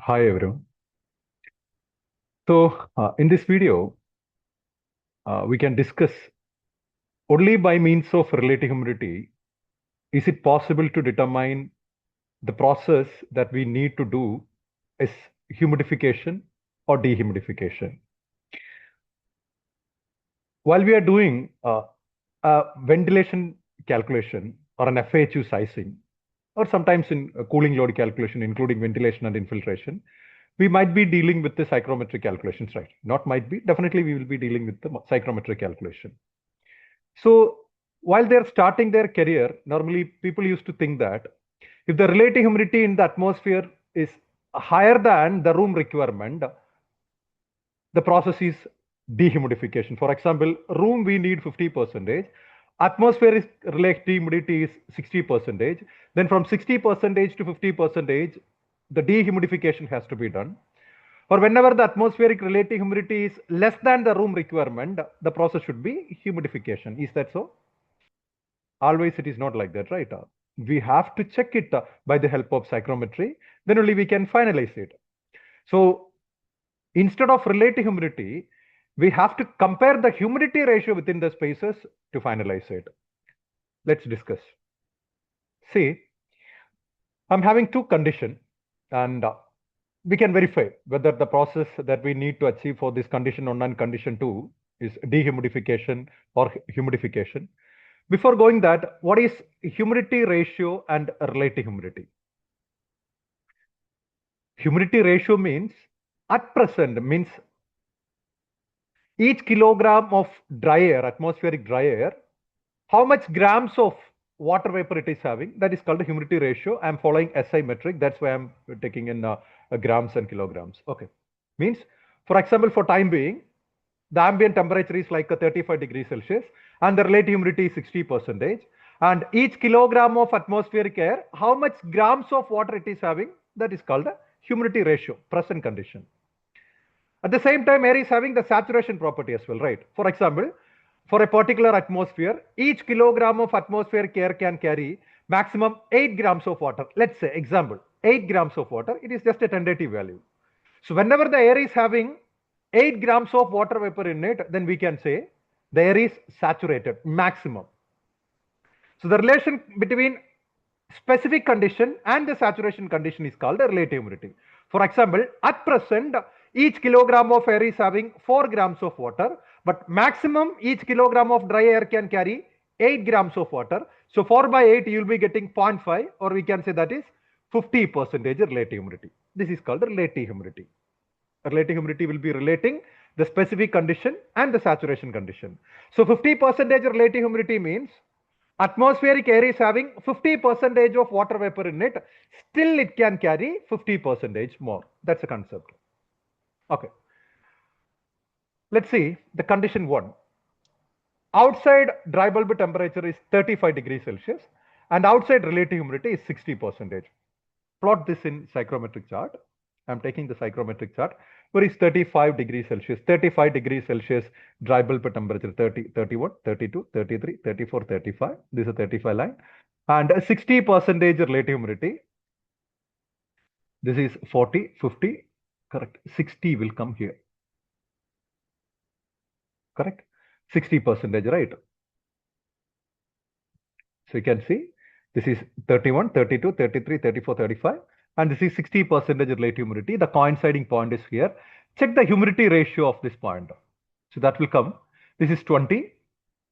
Hi everyone. In this video, we can discuss only by means of relative humidity, is it possible to determine the process that we need to do is humidification or dehumidification. While we are doing a ventilation calculation or an FAHU sizing, or sometimes in a cooling load calculation, including ventilation and infiltration, we might be dealing with the psychrometric calculations, right? Not might be, definitely we will be dealing with the psychrometric calculation. So while they're starting their career, normally people used to think that if the relative humidity in the atmosphere is higher than the room requirement, the process is dehumidification. For example, room we need 50%, atmospheric relative humidity is 60%. Then from 60% to 50%, the dehumidification has to be done. Or whenever the atmospheric relative humidity is less than the room requirement, the process should be humidification. Is that so? Always it is not like that, right? We have to check it by the help of psychrometry, then only we can finalize it. So instead of relative humidity, we have to compare the humidity ratio within the spaces to finalize it. Let's discuss. See, I'm having two conditions, and we can verify whether the process that we need to achieve for this condition 1 and condition 2 is dehumidification or humidification. Before going that, what is humidity ratio and relative humidity? Humidity ratio means at present means each kilogram of dry air, atmospheric dry air, how much grams of water vapor it is having, that is called the humidity ratio. I'm following SI metric, that's why I'm taking in grams and kilograms. Okay, means for example, for time being, the ambient temperature is like 35 degrees Celsius and the relative humidity is 60%. And each kilogram of atmospheric air, how much grams of water it is having, that is called the humidity ratio, present condition. At the same time, air is having the saturation property as well, right? For example, for a particular atmosphere, each kilogram of atmospheric air can carry maximum 8 grams of water. Let's say, example, 8 grams of water, it is just a tentative value. So whenever the air is having 8 grams of water vapor in it, then we can say the air is saturated, maximum. So the relation between specific condition and the saturation condition is called the relative humidity. For example, at present, each kilogram of air is having 4 grams of water, but maximum each kilogram of dry air can carry 8 grams of water. So 4 by 8, you will be getting 0.5, or we can say that is 50% relative humidity. This is called relative humidity. Relative humidity will be relating the specific condition and the saturation condition. So 50% relative humidity means atmospheric air is having 50% of water vapor in it, still it can carry 50% more. That's the concept. Okay. Let's see the condition 1. Outside dry bulb temperature is 35 degrees Celsius and outside relative humidity is 60%. Plot this in psychrometric chart. I'm taking the psychrometric chart where is 35 degrees Celsius, 35 degrees Celsius dry bulb temperature, 30, 31, 32, 33, 34, 35. This is a 35 line. And 60% relative humidity. This is 40, 50, correct. 60 will come here. Correct. 60%, right? So you can see this is 31, 32, 33, 34, 35. And this is 60% relative humidity. The coinciding point is here. Check the humidity ratio of this point. So that will come. This is 20.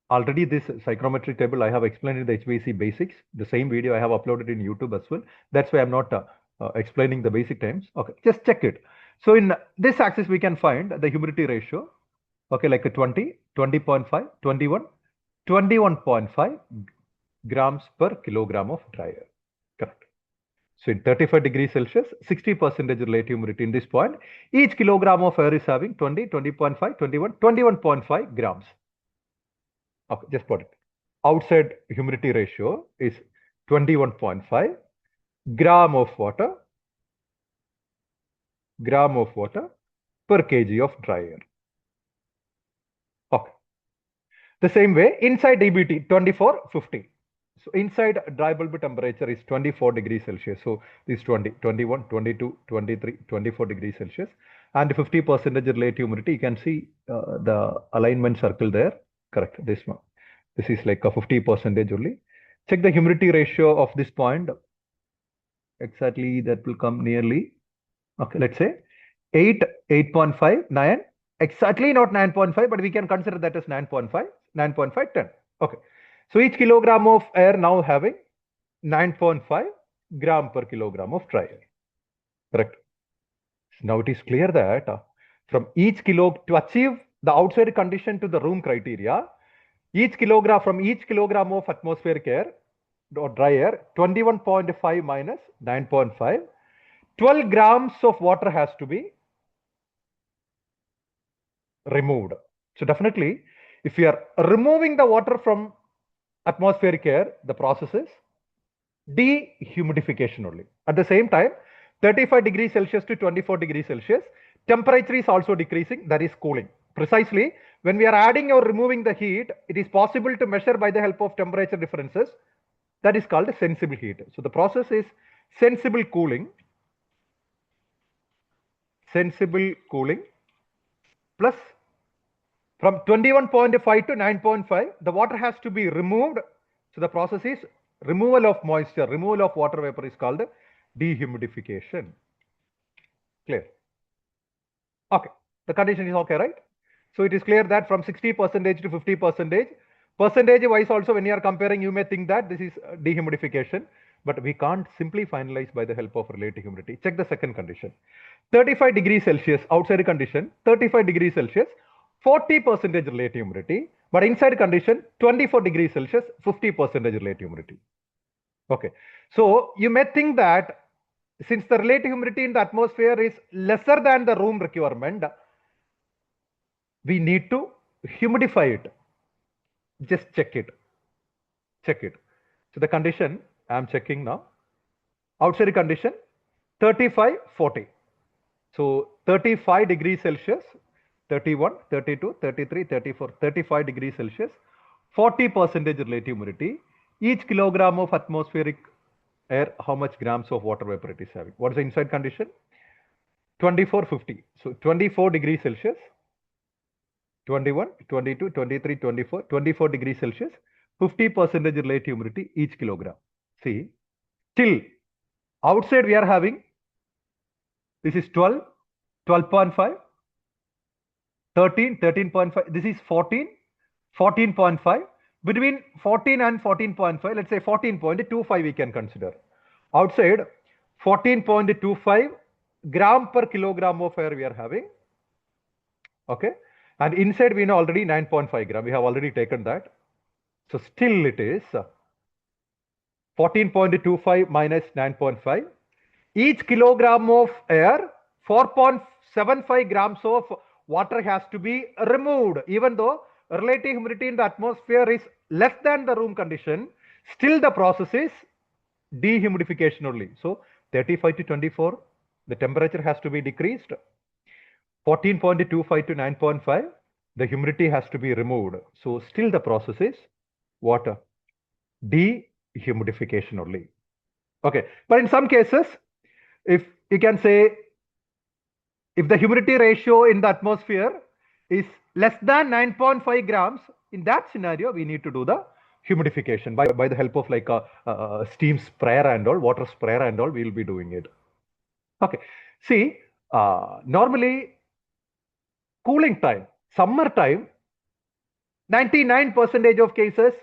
Already this psychrometric table I have explained in the HVAC basics. The same video I have uploaded in YouTube as well. That's why I'm not explaining the basic terms. Okay, just check it. So in this axis, we can find the humidity ratio. Okay, like a 20, 20.5, 21, 21.5 grams per kilogram of dry air. Correct. So in 35 degrees Celsius, 60% relative humidity in this point. Each kilogram of air is having 20, 20.5, 21, 21.5 grams. Okay, just put it. Outside humidity ratio is 21.5 gram of water per kg of dry air. Okay. The same way inside DBT 24, 50. So inside dry bulb temperature is 24 degrees Celsius. So this 20, 21, 22, 23, 24 degrees Celsius. And 50% relative humidity, you can see the alignment circle there. Correct, this one. This is like a 50% only. Check the humidity ratio of this point. Exactly, that will come nearly, okay, let's say 8, 8.5, 9. Exactly not 9.5, but we can consider that as 9.5, 9.5, 10. Okay. So each kilogram of air now having 9.5 gram per kilogram of dry air. Correct. Now it is clear that from each kilo to achieve the outside condition to the room criteria, each kilogram of atmospheric air or dry air, 21.5 minus 9.5, 12 grams of water has to be removed. So definitely, if we are removing the water from atmospheric air, the process is dehumidification only. At the same time, 35 degrees Celsius to 24 degrees Celsius, temperature is also decreasing, that is cooling. Precisely, when we are adding or removing the heat, it is possible to measure by the help of temperature differences. That is called sensible heat. So the process is sensible cooling plus from 21.5 to 9.5, the water has to be removed. So the process is removal of moisture, removal of water vapor is called dehumidification. Clear? Okay, the condition is okay, right? So it is clear that from 60% to 50%, percentage wise also when you are comparing, you may think that this is dehumidification, but we can't simply finalize by the help of relative humidity. Check the second condition. 35 degrees Celsius, outside condition, 35 degrees Celsius, 40% relative humidity, but inside condition, 24 degrees Celsius, 50% relative humidity. Okay, so you may think that since the relative humidity in the atmosphere is lesser than the room requirement, we need to humidify it. Just check it. Check it. So the condition I am checking now. Outside condition 35, 40. So 35 degrees Celsius, 31, 32, 33, 34, 35 degrees Celsius, 40% relative humidity. Each kilogram of atmospheric air, how much grams of water vapor it is having? What is the inside condition? 24, 50. So 24 degrees Celsius, 21, 22, 23, 24, 24 degrees Celsius, 50% relative humidity each kilogram. See, till outside we are having, this is 12, 12.5, 13, 13.5, this is 14, 14.5. Between 14 and 14.5, let's say 14.25 we can consider. Outside 14.25 gram per kilogram of air we are having. Okay. And inside we know already 9.5 gram. We have already taken that. So still it is 14.25 minus 9.5. Each kilogram of air, 4.75 grams of water has to be removed. Even though relative humidity in the atmosphere is less than the room condition, still the process is dehumidification only. So 35 to 24, the temperature has to be decreased. 14.25 to 9.5, the humidity has to be removed. So still the process is what? Dehumidification only. Okay, but in some cases, if you can say, if the humidity ratio in the atmosphere is less than 9.5 grams, in that scenario, we need to do the humidification by the help of like a steam sprayer and all, water sprayer and all, we will be doing it. Okay, see, normally cooling time, summer time, 99% of cases,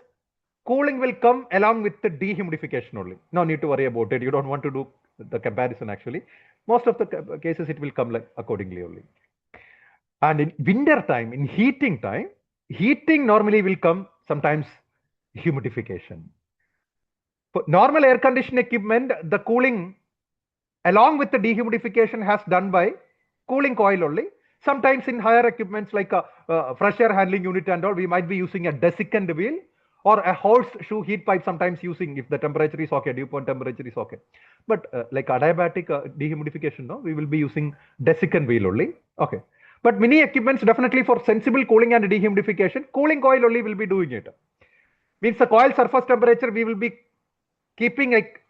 cooling will come along with the dehumidification only. No need to worry about it. You don't want to do the comparison actually. Most of the cases, it will come like accordingly only. And in winter time, in heating time, heating normally will come sometimes humidification. For normal air conditioning equipment, the cooling along with the dehumidification has done by cooling coil only. Sometimes in higher equipments like a fresh air handling unit and all, we might be using a desiccant wheel or a horseshoe heat pipe, sometimes using if the temperature is okay, dew point temperature is okay. But like adiabatic dehumidification, no, we will be using desiccant wheel only. Okay. But many equipments definitely for sensible cooling and dehumidification, cooling coil only will be doing it. Means the coil surface temperature we will be keeping like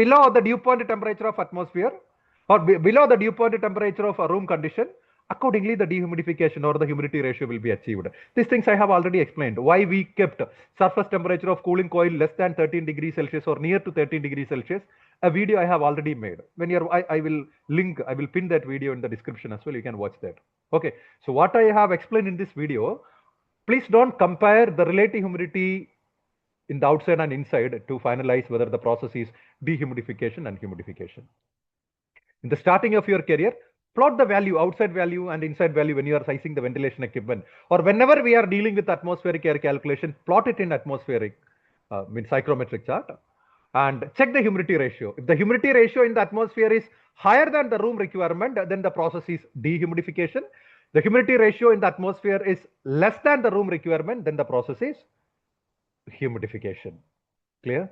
below the dew point temperature of atmosphere or below the dew point temperature of a room condition. Accordingly, the dehumidification or the humidity ratio will be achieved. These things I have already explained. Why we kept surface temperature of cooling coil less than 13 degrees Celsius or near to 13 degrees Celsius. A video I have already made. When you're, I will pin that video in the description as well. You can watch that. Okay. So what I have explained in this video, please don't compare the relative humidity in the outside and inside to finalize whether the process is dehumidification and humidification. In the starting of your career, plot the value, outside value and inside value when you are sizing the ventilation equipment, or whenever we are dealing with atmospheric air calculation, plot it in atmospheric, psychrometric chart, and check the humidity ratio. If the humidity ratio in the atmosphere is higher than the room requirement, then the process is dehumidification. The humidity ratio in the atmosphere is less than the room requirement, then the process is humidification. Clear?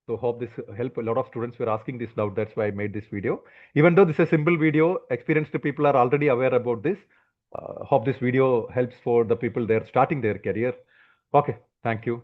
So hope this help. A lot of students were asking this doubt. That's why I made this video. Even though this is a simple video, experienced people are already aware about this. Hope this video helps for the people there starting their career. Okay, thank you.